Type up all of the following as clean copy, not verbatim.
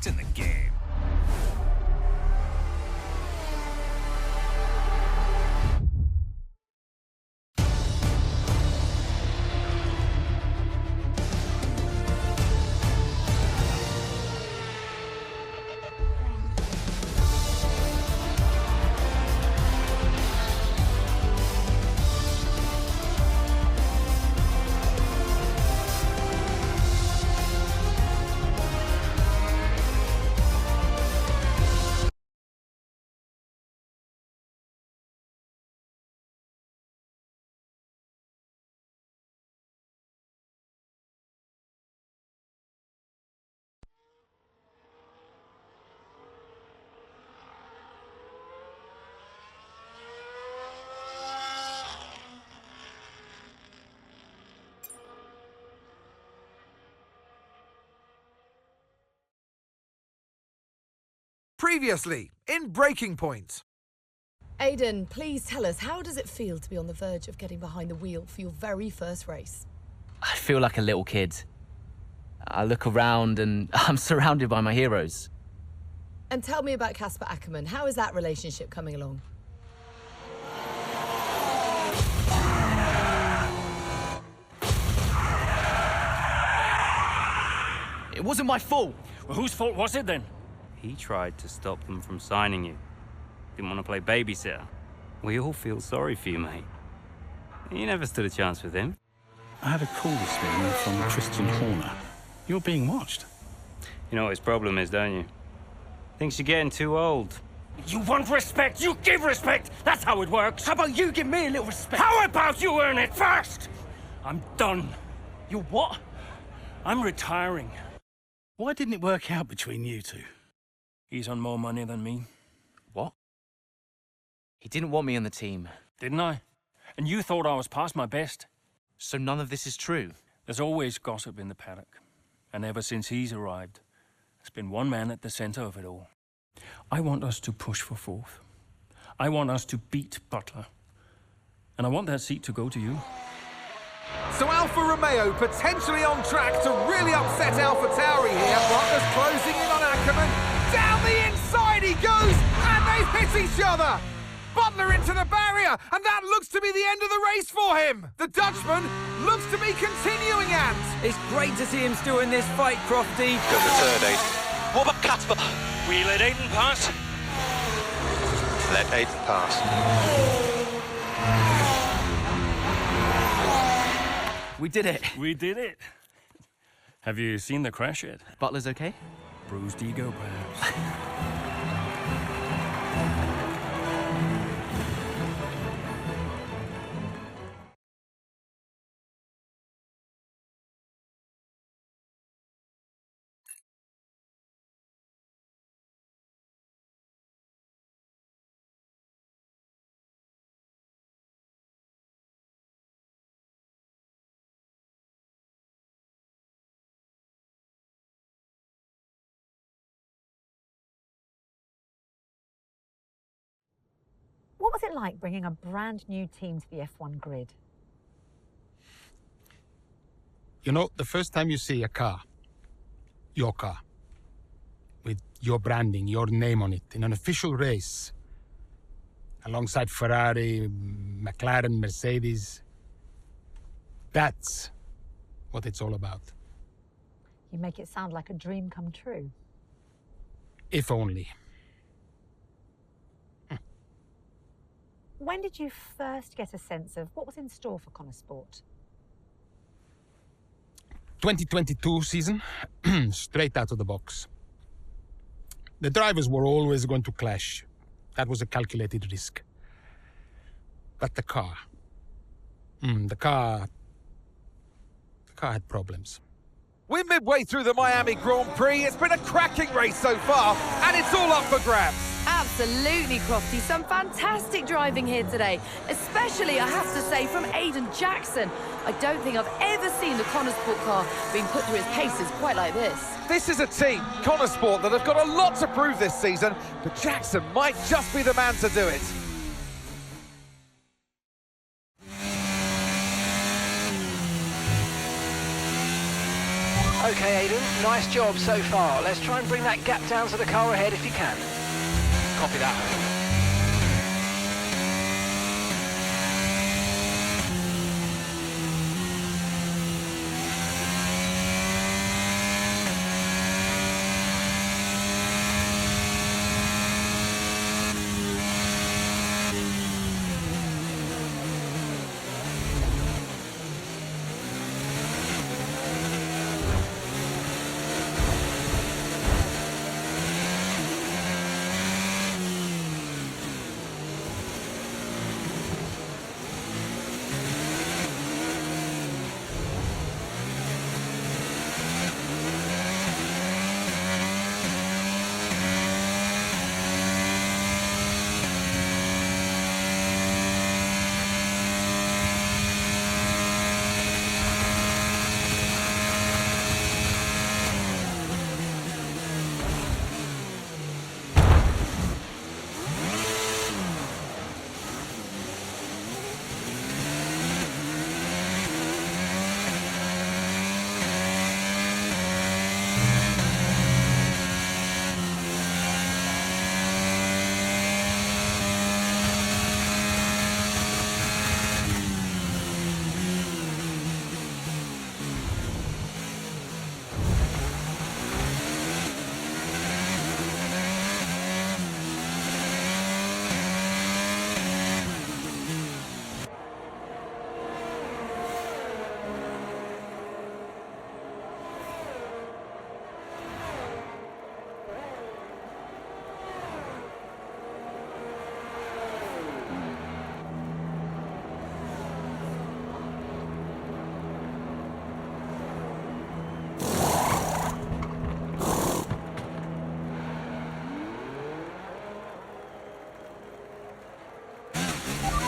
best in the game. Previously, in Breaking Point. Aidan, please tell us, how does it feel to be on the verge of getting behind the wheel for your very first race? I feel like a little kid. I look around and I'm surrounded by my heroes. And tell me about Casper Ackerman. How is that relationship coming along? It wasn't my fault. Well, whose fault was it then? He tried to stop them from signing you. Didn't want to play babysitter. We all feel sorry for you, mate. You never stood a chance with him. I had a call this morning from Christian Horner. You're being watched. You know what his problem is, don't you? Thinks you're getting too old. You want respect, you give respect! That's how it works! How about you give me a little respect? How about you earn it first? I'm done. You what? I'm retiring. Why didn't it work out between you two? He's on more money than me. What? He didn't want me on the team. Didn't I? And you thought I was past my best? So none of this is true? There's always gossip in the paddock. And ever since he's arrived, there's been one man at the center of it all. I want us to push for fourth. I want us to beat Butler. And I want that seat to go to you. So Alfa Romeo potentially on track to really upset AlphaTauri here. Butler's closing in on Ackerman. Down the inside he goes, and they've hit each other. Butler into the barrier, and that looks to be the end of the race for him. The Dutchman looks to be continuing and... It's great to see him still in this fight, Crofty. Got the third, Aiden. What about Casper? We let Aiden pass? Let Aiden pass. We did it. We did it. Have you seen the crash yet? Butler's okay? Bruised ego, perhaps. What was it like bringing a brand new team to the F1 grid? You know, the first time you see a car, your car, with your branding, your name on it, in an official race, alongside Ferrari, McLaren, Mercedes, that's what it's all about. You make it sound like a dream come true. If only. When did you first get a sense of what was in store for Connor Sport? 2022 season, straight out of the box. The drivers were always going to clash. That was a calculated risk. But the car had problems. We're midway through the Miami Grand Prix. It's been a cracking race so far, and it's all up for grabs. Absolutely, Crofty. Some fantastic driving here today, especially, I have to say, from Aidan Jackson. I don't think I've ever seen the Connor Sport car being put through its paces quite like this. This is a team, Connor Sport, that have got a lot to prove this season, but Jackson might just be the man to do it. Okay, Aiden, nice job so far. Let's try and bring that gap down to the car ahead if you can. Copy that.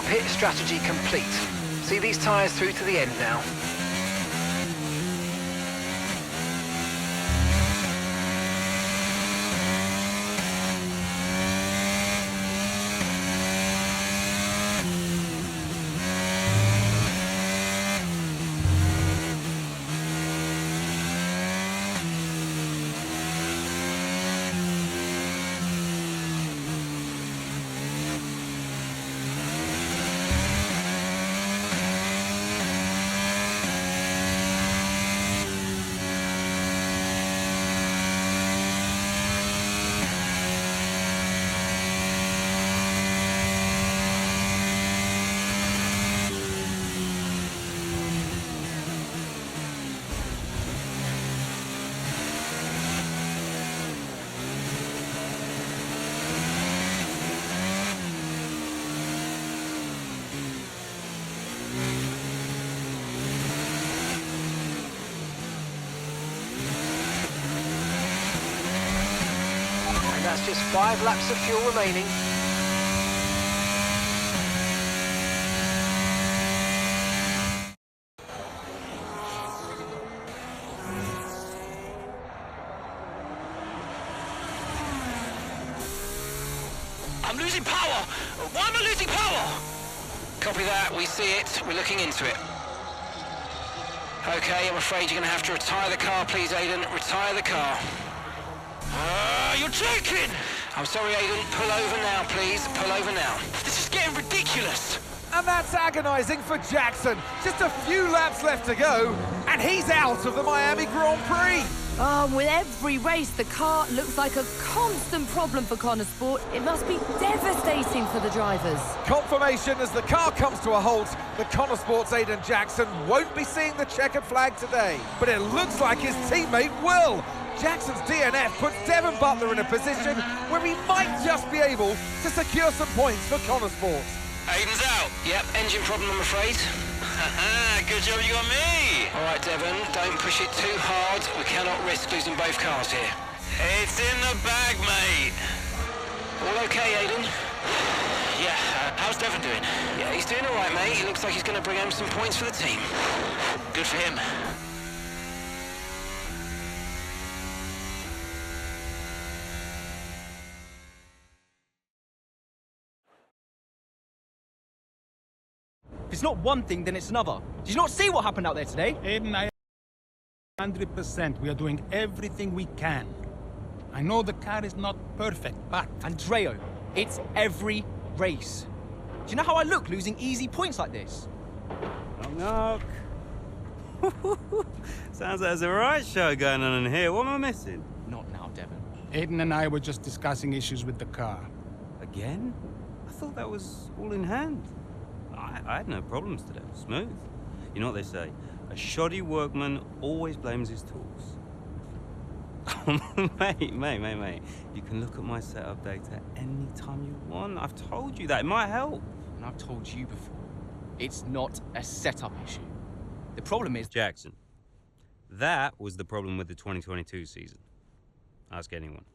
Pit strategy complete. See these tyres through to the end now. That's just 5 laps of fuel remaining. I'm losing power! Why am I losing power? Copy that, we see it, we're looking into it. Okay, I'm afraid you're going to have to retire the car, please, Aiden. Retire the car. You're joking! I'm sorry, Aiden. Pull over now, please. Pull over now. This is getting ridiculous! And that's agonising for Jackson. Just a few laps left to go, and he's out of the Miami Grand Prix. With every race, the car looks like a constant problem for Connor Sport. It must be devastating for the drivers. Confirmation as the car comes to a halt. The Connor Sport's Aiden Jackson won't be seeing the checkered flag today, but it looks like his teammate will. Jackson's DNF puts Devon Butler in a position where he might just be able to secure some points for Connor Sport. Aiden's out. Yep, engine problem, I'm afraid. Good job you got me! All right, Devon, don't push it too hard. We cannot risk losing both cars here. It's in the bag, mate. All okay, Aiden? Yeah, how's Devon doing? Yeah, he's doing all right, mate. He looks like he's going to bring home some points for the team. Good for him. If it's not one thing, then it's another. Did you not see what happened out there today? Aiden, I 100%. We are doing everything we can. I know the car is not perfect, but... Andreo, it's every race. Do you know how I look losing easy points like this? Knock, knock. Sounds like there's a right show going on in here. What am I missing? Not now, Devon. Aiden and I were just discussing issues with the car. Again? I thought that was all in hand. I had no problems today. Smooth. You know what they say? A shoddy workman always blames his tools. mate. You can look at my setup data anytime you want. I've told you that. It might help. And I've told you before, it's not a setup issue. The problem is... Jackson, that was the problem with the 2022 season. Ask anyone.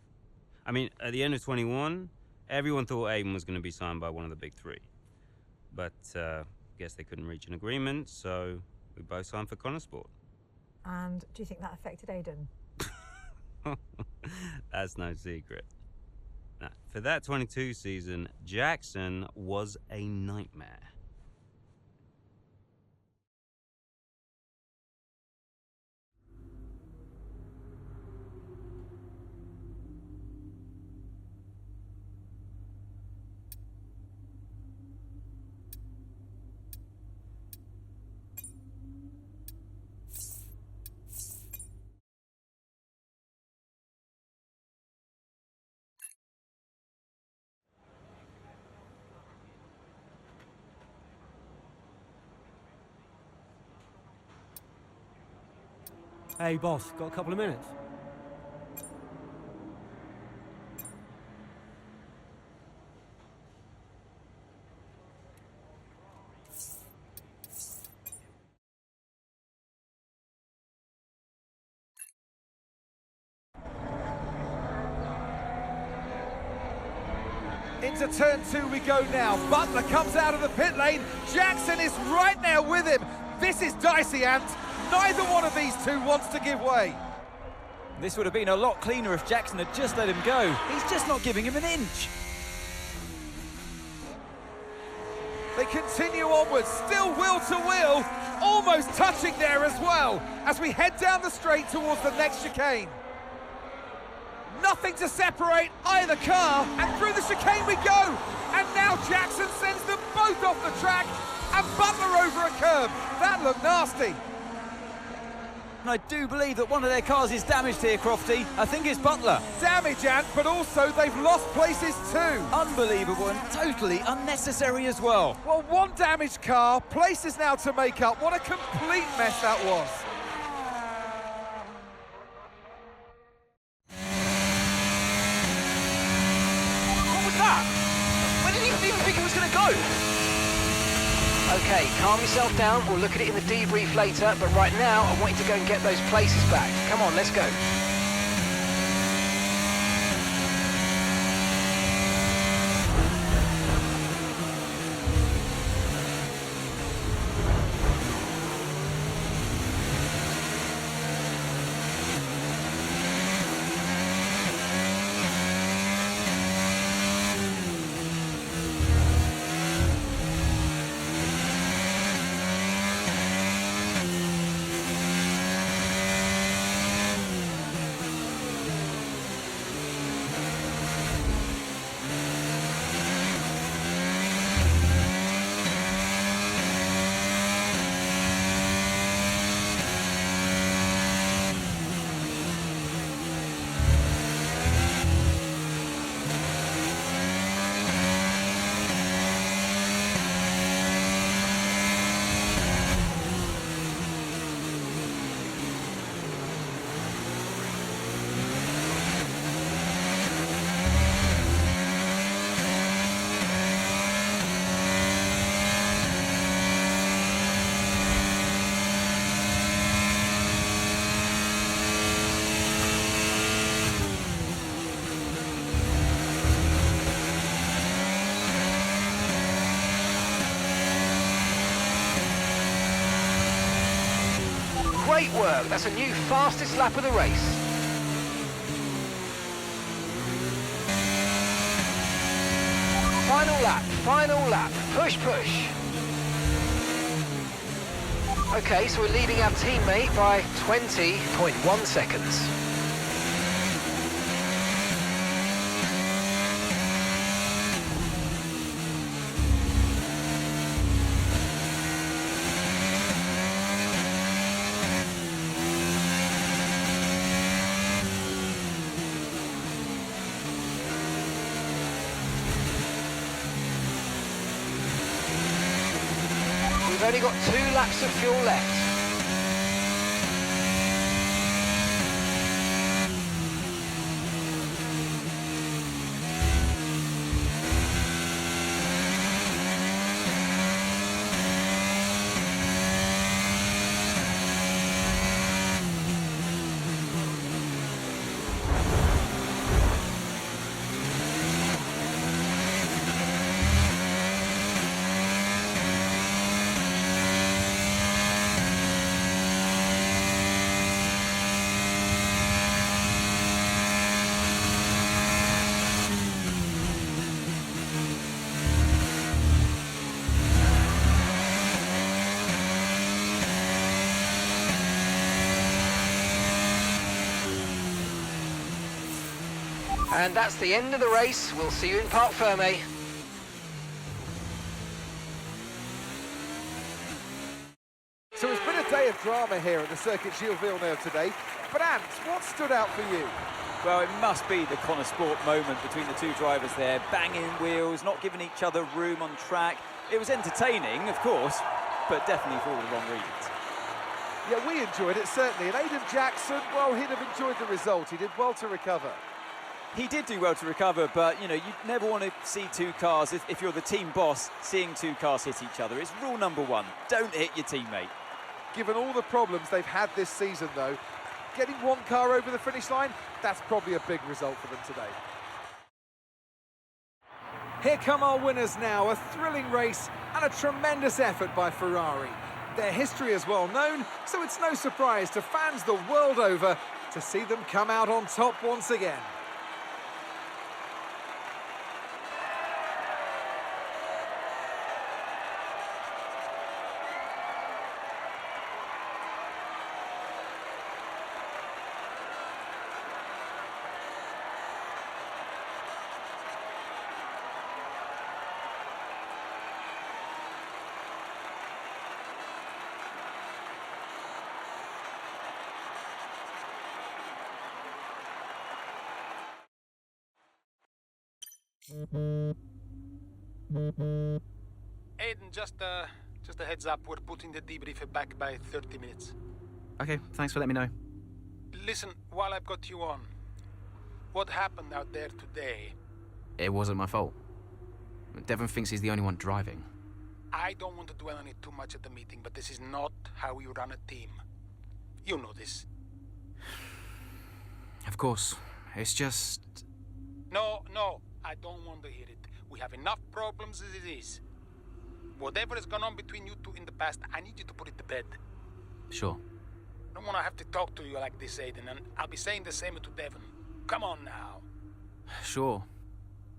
I mean, at the end of 21, everyone thought Aiden was going to be signed by one of the big three. But, guess they couldn't reach an agreement, so we both signed for Connorsport. And do you think that affected Aiden? That's no secret. Now, for that 22 season, Jackson was a nightmare. Hey, boss, got a couple of minutes? Into turn 2 we go now. Butler comes out of the pit lane. Jackson is right now with him. This is dicey, Ant. Neither one of these two wants to give way. This would have been a lot cleaner if Jackson had just let him go. He's just not giving him an inch. They continue onwards, still wheel to wheel, almost touching there as well, as we head down the straight towards the next chicane. Nothing to separate either car, and through the chicane we go. And now Jackson sends them both off the track, and Butler over a curb. That looked nasty. And I do believe that one of their cars is damaged here, Crofty. I think it's Butler. Damage, Ant, but also they've lost places too. Unbelievable and totally unnecessary as well. Well, one damaged car, places now to make up. What a complete mess that was. What was that? Where did he even think it was going to go? Okay, calm yourself down. We'll look at it in the debrief later, but right now I want you to go and get those places back. Come on, let's go. Great work. That's a new fastest lap of the race. Final lap, final lap. Push, push. Okay, so we're leading our teammate by 20.1 seconds. We've only got 2 laps of fuel left. And that's the end of the race. We'll see you in Parc Fermé. So it's been a day of drama here at the Circuit Gilles Villeneuve today. But Ant, what stood out for you? Well, it must be the Connor Sport moment between the two drivers there. Banging wheels, not giving each other room on track. It was entertaining, of course, but definitely for all the wrong reasons. Yeah, we enjoyed it, certainly. And Aiden Jackson, well, he'd have enjoyed the result. He did well to recover. He did do well to recover, but, you know, you never want to see two cars, if you're the team boss, seeing two cars hit each other. It's rule number 1, don't hit your teammate. Given all the problems they've had this season, though, getting one car over the finish line, that's probably a big result for them today. Here come our winners now, a thrilling race and a tremendous effort by Ferrari. Their history is well known, so it's no surprise to fans the world over to see them come out on top once again. Aiden, just a heads up, we're putting the debrief back by 30 minutes. Okay, thanks for letting me know. Listen, while I've got you on, what happened out there today? It wasn't my fault. Devon thinks he's the only one driving. I don't want to dwell on it too much at the meeting, but this is not how we run a team. You know this. Of course. It's just... No, I don't want to hear it. We have enough problems as it is. Whatever has gone on between you two in the past, I need you to put it to bed. Sure. I don't want to have to talk to you like this, Aiden, and I'll be saying the same to Devon. Come on now. Sure.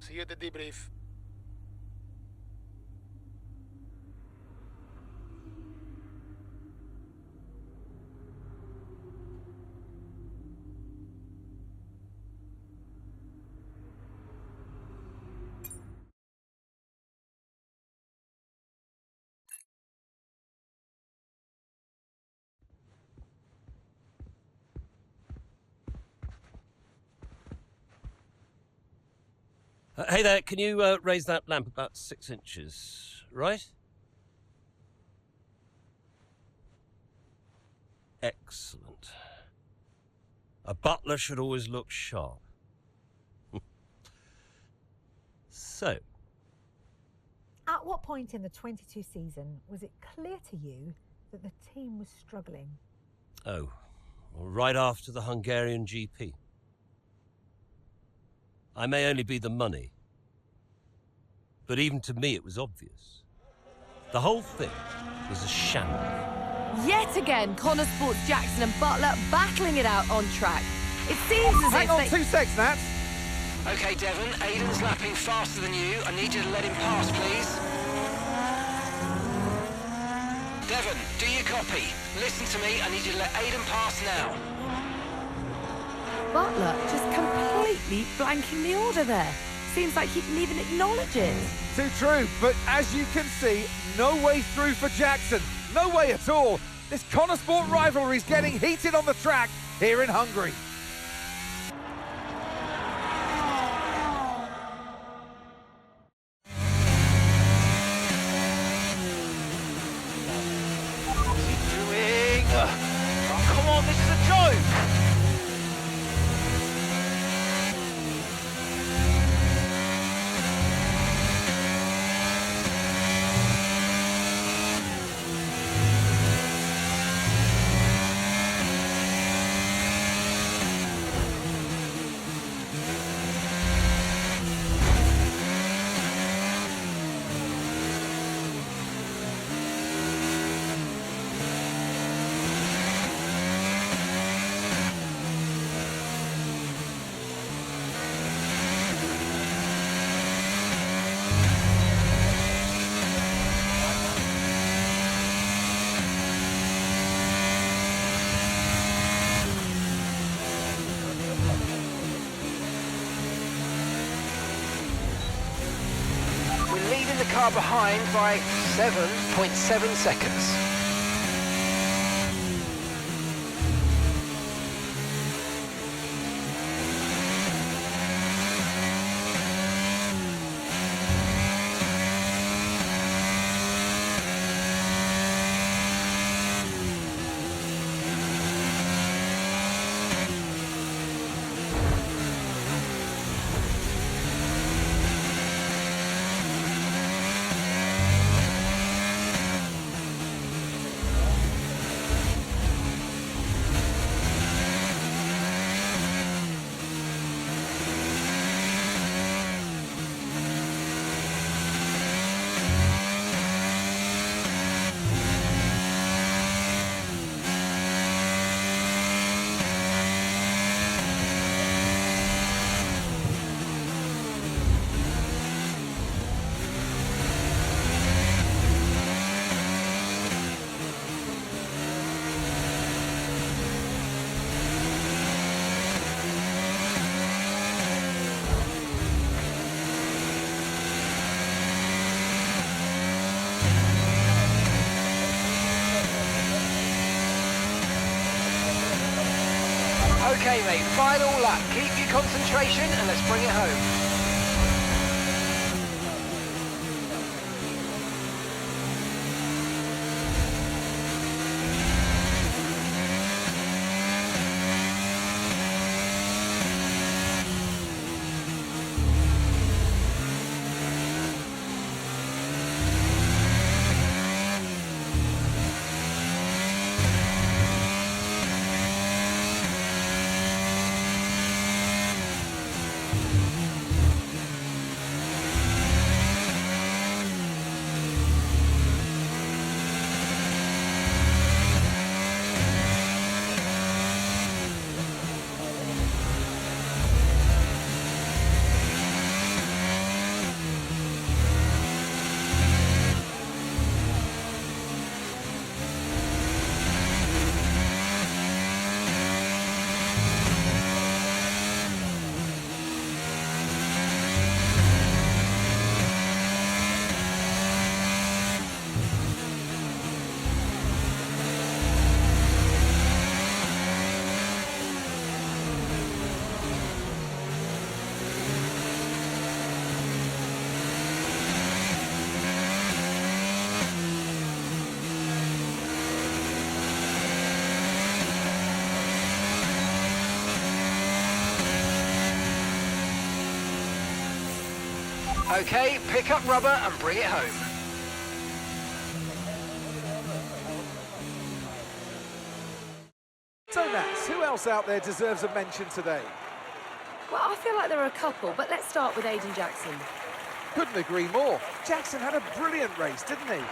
See you at the debrief. Hey there, can you raise that lamp about 6 inches, right? Excellent. A butler should always look sharp. So. At what point in the 22 season was it clear to you that the team was struggling? Oh, well, right after the Hungarian GP. I may only be the money, but even to me it was obvious. The whole thing was a shambles. Yet again, Connor Sports, Jackson and Butler battling it out on track. It seems as Hang if on they... 2 seconds, Nat. Okay, Devon, Aiden's lapping faster than you. I need you to let him pass, please. 7, do you copy? Listen to me, I need you to let Aiden pass now. Butler just completely blanking the order there. Seems like he didn't even acknowledge it. Too true, but as you can see, no way through for Jackson. No way at all. This Connor Sport rivalry is getting heated on the track here in Hungary. Oh, come on, this is a joke! Leaving the car behind by 7.7 seconds. Okay, mate, final lap. Keep your concentration and let's bring it home. Okay, pick up rubber and bring it home. So Nats, who else out there deserves a mention today? Well, I feel like there are a couple, but let's start with Aiden Jackson. Couldn't agree more. Jackson had a brilliant race, didn't he?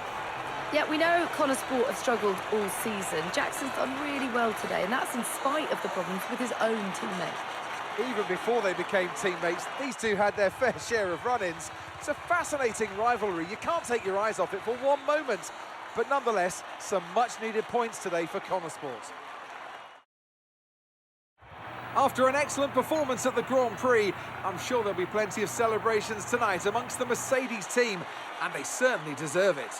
Yeah, we know Connor Sport have struggled all season. Jackson's done really well today, and that's in spite of the problems with his own teammate. Even before they became teammates, these two had their fair share of run-ins. It's a fascinating rivalry. You can't take your eyes off it for one moment. but nonetheless, some much-needed points today for Connor Sport. After an excellent performance at the Grand Prix, I'm sure there'll be plenty of celebrations tonight amongst the Mercedes team, and they certainly deserve it.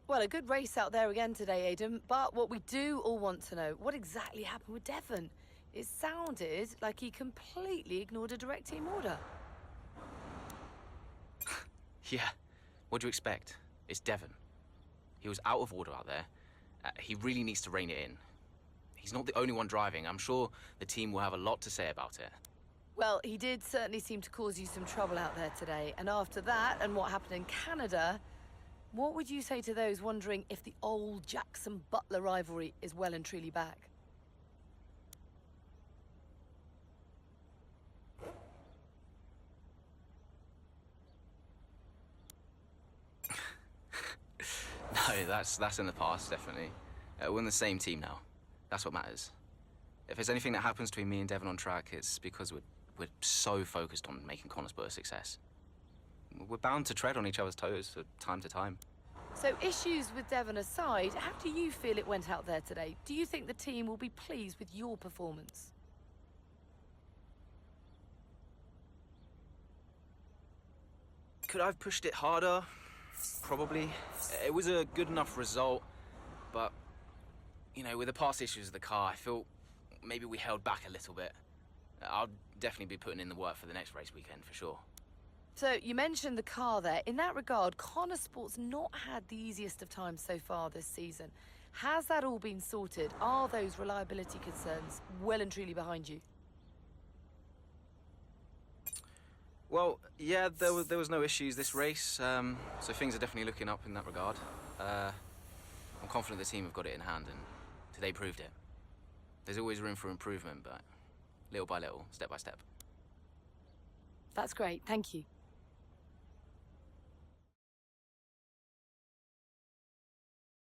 Well, a good race out there again today, Aidan, but what we do all want to know, what exactly happened with Devon? It sounded like he completely ignored a direct team order. Yeah, what do you expect? It's Devon. He was out of order out there. He really needs to rein it in. He's not the only one driving. I'm sure the team will have a lot to say about it. Well, he did certainly seem to cause you some trouble out there today, and after that and what happened in Canada, what would you say to those wondering if the old Jackson-Butler rivalry is well and truly back? No, that's in the past, definitely. We're in the same team now. That's what matters. If there's anything that happens between me and Devon on track, it's because we're so focused on making Connorsburg a success. We're bound to tread on each other's toes from time to time. So issues with Devon aside, how do you feel it went out there today? Do you think the team will be pleased with your performance? Could I have pushed it harder? Probably. It was a good enough result, but, you know, with the past issues of the car, I feel maybe we held back a little bit. I'll definitely be putting in the work for the next race weekend, for sure. So, you mentioned the car there. In that regard, Connor Sport's not had the easiest of times so far this season. Has that all been sorted? Are those reliability concerns well and truly behind you? Well, yeah, there was no issues this race, so things are definitely looking up in that regard. I'm confident the team have got it in hand, and today proved it. There's always room for improvement, but little by little, step by step. That's great, thank you.